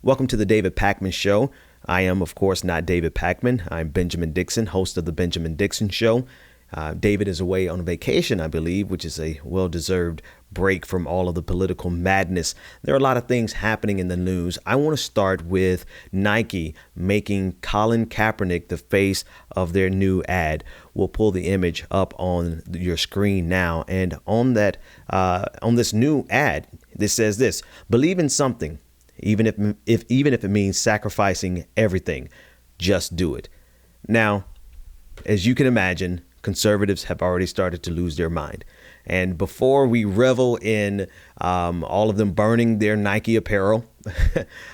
Welcome to the David Pakman Show. I am, of course, not David Pakman. I'm Benjamin Dixon, host of the Benjamin Dixon Show. David is away on vacation, I believe, which is a well-deserved break from all of the political madness. There are a lot of things happening in the news. I want to start with Nike making Colin Kaepernick the face of their new ad. We'll pull the image up on your screen now. And on that, on this new ad, this says this: believe in something, even if it means sacrificing everything, just do it. Now, as you can imagine, conservatives have already started to lose their mind. And before we revel in all of them burning their Nike apparel,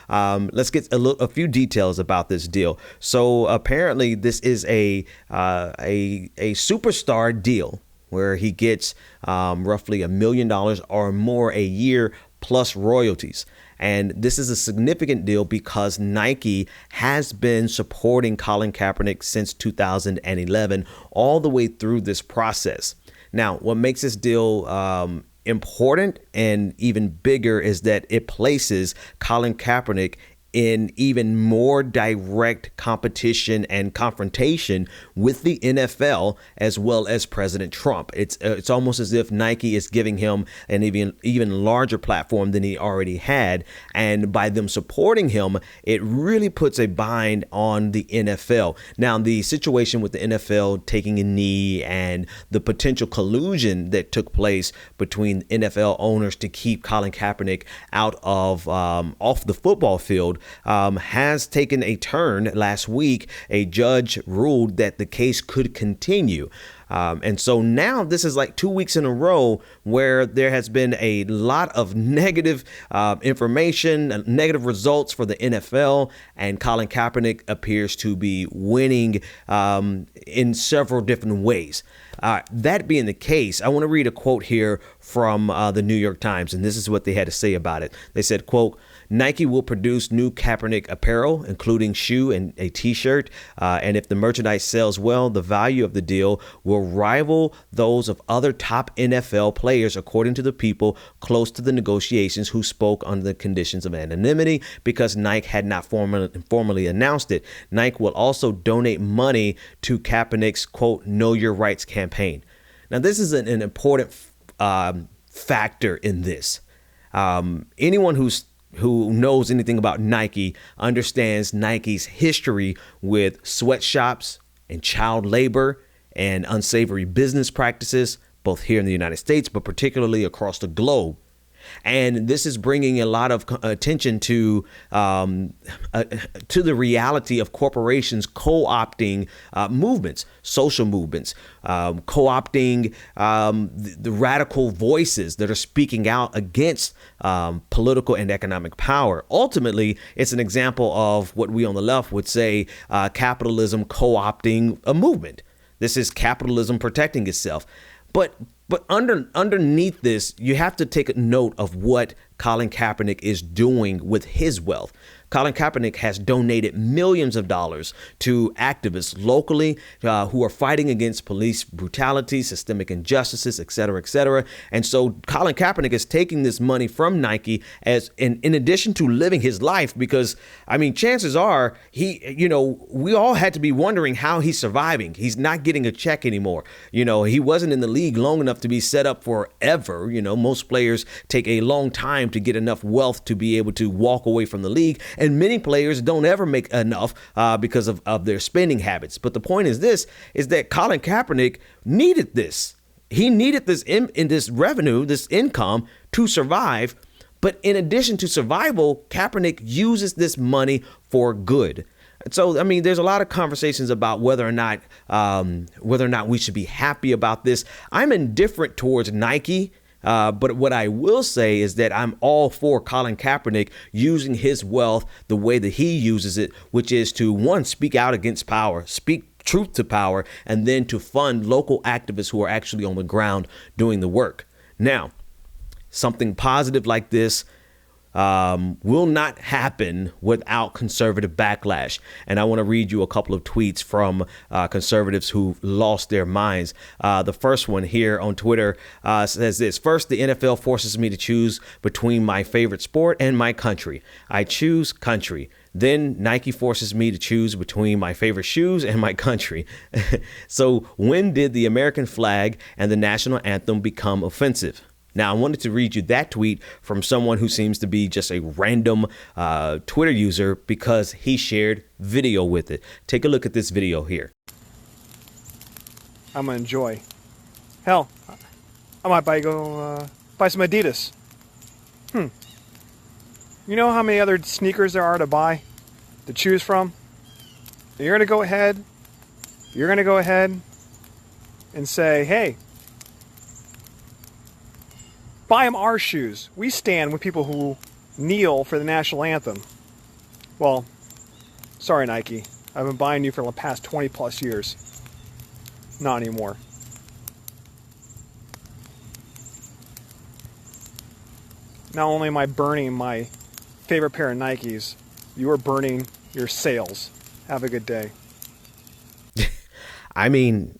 let's get a few details about this deal. So apparently this is a superstar deal where he gets roughly $1 million or more a year plus royalties. And this is a significant deal because Nike has been supporting Colin Kaepernick since 2011, all the way through this process. Now, what makes this deal important and even bigger is that it places Colin Kaepernick in even more direct competition and confrontation with the NFL as well as President Trump. It's almost as if Nike is giving him an even larger platform than he already had. And by them supporting him, it really puts a bind on the NFL. Now, the situation with the NFL taking a knee and the potential collusion that took place between NFL owners to keep Colin Kaepernick out of off the football field has taken a turn. Last week, a judge ruled that the case could continue. And so now this is like 2 weeks in a row where there has been a lot of negative information, negative results for the NFL, and Colin Kaepernick appears to be winning in several different ways. That being the case, I want to read a quote here from the New York Times, and this is what they had to say about it. They said, quote, Nike will produce new Kaepernick apparel, including shoe and a T-shirt. And if the merchandise sells well, the value of the deal will rival those of other top NFL players, according to the people close to the negotiations who spoke under the conditions of anonymity because Nike had not formally announced it. Nike will also donate money to Kaepernick's, quote, Know Your Rights campaign. Now, this is an important factor in this. Anyone who knows anything about Nike understands Nike's history with sweatshops and child labor and unsavory business practices, both here in the United States, but particularly across the globe. And this is bringing a lot of attention to the reality of corporations co-opting movements, social movements, co-opting the radical voices that are speaking out against political and economic power. Ultimately, it's an example of what we on the left would say capitalism co-opting a movement. This is capitalism protecting itself. But underneath this, you have to take a note of what Colin Kaepernick is doing with his wealth. Colin Kaepernick has donated millions of dollars to activists locally who are fighting against police brutality, systemic injustices, et cetera, et cetera. And so Colin Kaepernick is taking this money from Nike as in addition to living his life, because, I mean, chances are we all had to be wondering how he's surviving. He's not getting a check anymore. He wasn't in the league long enough to be set up forever. Most players take a long time to get enough wealth to be able to walk away from the league. And many players don't ever make enough because of their spending habits. But the point is that Colin Kaepernick needed this. He needed this in this revenue, this income to survive. But in addition to survival, Kaepernick uses this money for good. So, I mean, there's a lot of conversations about whether or not we should be happy about this. I'm indifferent towards Nike. But what I will say is that I'm all for Colin Kaepernick using his wealth the way that he uses it, which is to, one, speak out against power, speak truth to power, and then to fund local activists who are actually on the ground doing the work. Now, something positive like this will not happen without conservative backlash. And I want to read you a couple of tweets from conservatives who lost their minds. The first one here on Twitter says this: first, the NFL forces me to choose between my favorite sport and my country. I choose country. Then Nike forces me to choose between my favorite shoes and my country. So when did the American flag and the national anthem become offensive? Now, I wanted to read you that tweet from someone who seems to be just a random Twitter user because he shared video with it. Take a look at this video here. I'm going to enjoy. Hell, I might buy some Adidas. You know how many other sneakers there are to buy, to choose from? You're going to go ahead and say, hey, buy them our shoes. We stand with people who kneel for the national anthem. Well, sorry, Nike. I've been buying you for the past 20 plus years. Not anymore. Not only am I burning my favorite pair of Nikes, you are burning your sales. Have a good day. I mean,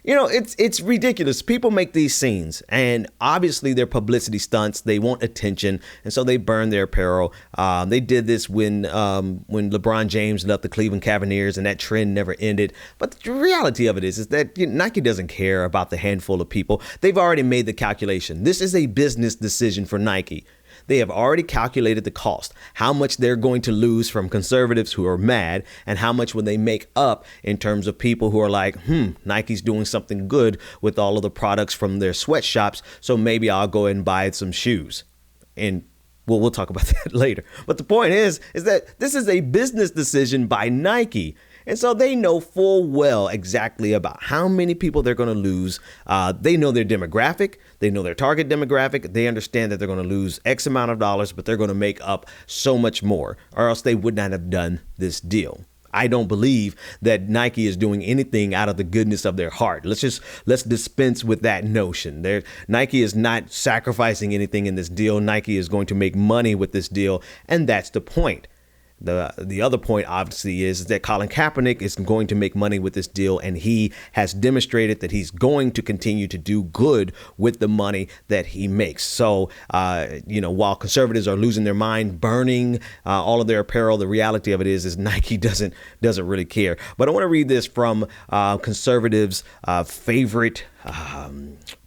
it's ridiculous. People make these scenes, and obviously they're publicity stunts. They want attention, and so they burn their apparel. They did this when LeBron James left the Cleveland Cavaliers, and that trend never ended. But the reality of it is that Nike doesn't care about the handful of people. They've already made the calculation. This is a business decision for Nike. They have already calculated the cost, how much they're going to lose from conservatives who are mad, and how much will they make up in terms of people who are like, Nike's doing something good with all of the products from their sweatshops, so maybe I'll go and buy some shoes. And we'll talk about that later. But the point is that this is a business decision by Nike. And so they know full well exactly about how many people they're going to lose. They know their demographic. They know their target demographic. They understand that they're going to lose X amount of dollars, but they're going to make up so much more, or else they would not have done this deal. I don't believe that Nike is doing anything out of the goodness of their heart. Let's dispense with that notion. Nike is not sacrificing anything in this deal. Nike is going to make money with this deal, and that's the point. The other point, obviously, is that Colin Kaepernick is going to make money with this deal, and he has demonstrated that he's going to continue to do good with the money that he makes. So, while conservatives are losing their mind, burning all of their apparel, the reality of it is Nike doesn't really care. But I want to read this from conservatives' favorite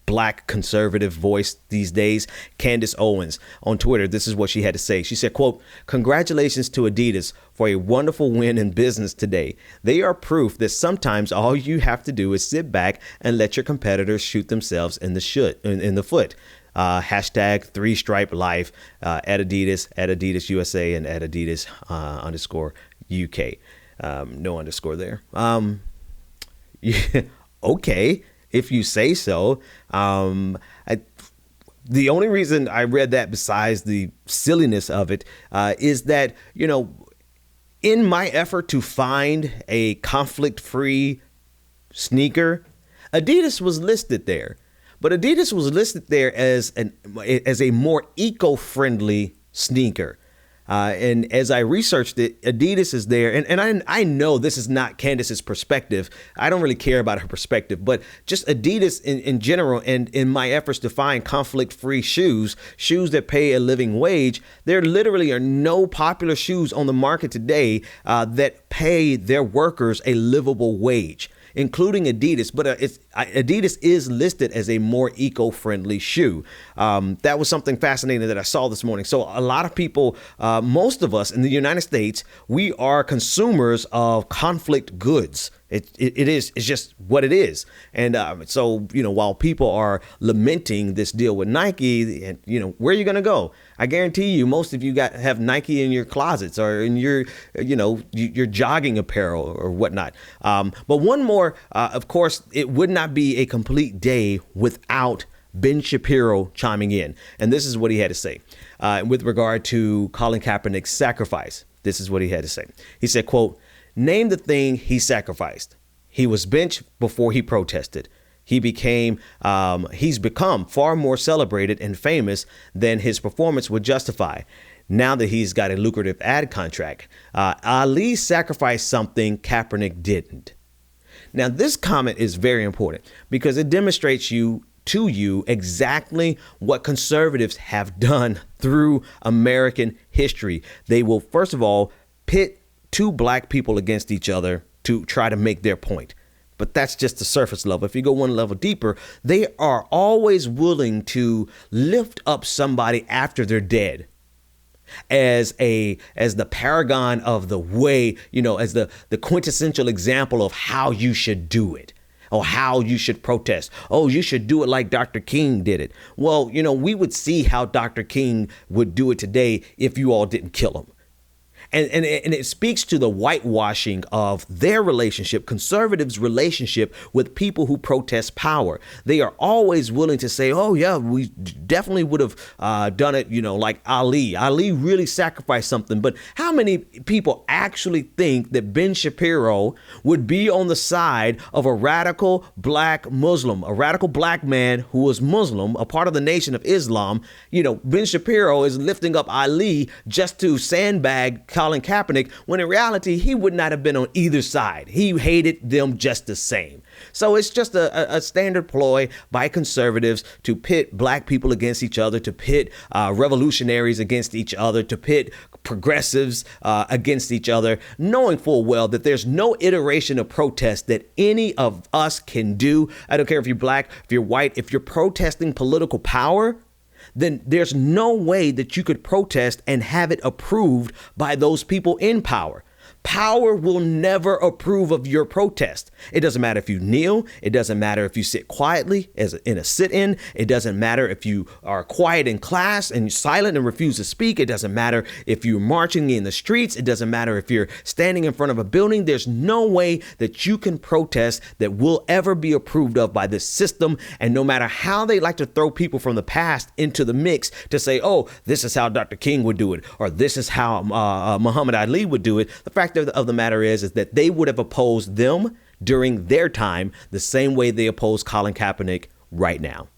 Black conservative voice these days, Candace Owens, on Twitter. This is what she had to say. She said, quote, "Congratulations to Adidas for a wonderful win in business today. They are proof that sometimes all you have to do is sit back and let your competitors shoot themselves in the foot. Hashtag 3Stripe Life at Adidas USA, and at Adidas _ UK. No underscore there. Yeah, okay. If you say so. The only reason I read that, besides the silliness of it, is that, in my effort to find a conflict-free sneaker, Adidas was listed there. But Adidas was listed there as a more eco-friendly sneaker. And as I researched it, Adidas is there. And I know this is not Candace's perspective. I don't really care about her perspective, but just Adidas in general, and in my efforts to find conflict-free shoes that pay a living wage, there literally are no popular shoes on the market today that pay their workers a livable wage, including Adidas. But Adidas is listed as a more eco-friendly shoe. That was something fascinating that I saw this morning. So a lot of people, most of us in the United States, we are consumers of conflict goods. It's just what it is. And so, while people are lamenting this deal with Nike, and where are you going to go? I guarantee you, most of you have Nike in your closets or in your, your jogging apparel or whatnot. But one more, of course, it would not be a complete day without Ben Shapiro chiming in. And this is what he had to say with regard to Colin Kaepernick's sacrifice. This is what he had to say. He said, quote, "Name the thing he sacrificed. He was benched before he protested. He's become far more celebrated and famous than his performance would justify. Now that he's got a lucrative ad contract, Ali sacrificed something Kaepernick didn't. Now, this comment is very important because it demonstrates to you exactly what conservatives have done through American history. They will, first of all, pit two black people against each other to try to make their point. But that's just the surface level. If you go one level deeper, they are always willing to lift up somebody after they're dead as the paragon of the way, as the quintessential example of how you should do it or how you should protest. Oh, you should do it like Dr. King did it. Well, we would see how Dr. King would do it today if you all didn't kill him. And it speaks to the whitewashing of their relationship, conservatives' relationship with people who protest power. They are always willing to say, oh, yeah, we definitely would have done it, like Ali. Ali really sacrificed something. But how many people actually think that Ben Shapiro would be on the side of a radical black Muslim, a radical black man who was Muslim, a part of the Nation of Islam? Ben Shapiro is lifting up Ali just to sandbag Colin Kaepernick, when in reality, he would not have been on either side. He hated them just the same. So it's just a standard ploy by conservatives to pit black people against each other, to pit revolutionaries against each other, to pit progressives against each other, knowing full well that there's no iteration of protest that any of us can do. I don't care if you're black, if you're white, if you're protesting political power, then there's no way that you could protest and have it approved by those people in power. Power will never approve of your protest. It doesn't matter if you kneel. It doesn't matter if you sit quietly in a sit-in. It doesn't matter if you are quiet in class and silent and refuse to speak. It doesn't matter if you're marching in the streets. It doesn't matter if you're standing in front of a building. There's no way that you can protest that will ever be approved of by this system. And no matter how they like to throw people from the past into the mix to say, oh, this is how Dr. King would do it, or this is how Muhammad Ali would do it, the fact of the matter is that they would have opposed them during their time the same way they oppose Colin Kaepernick right now.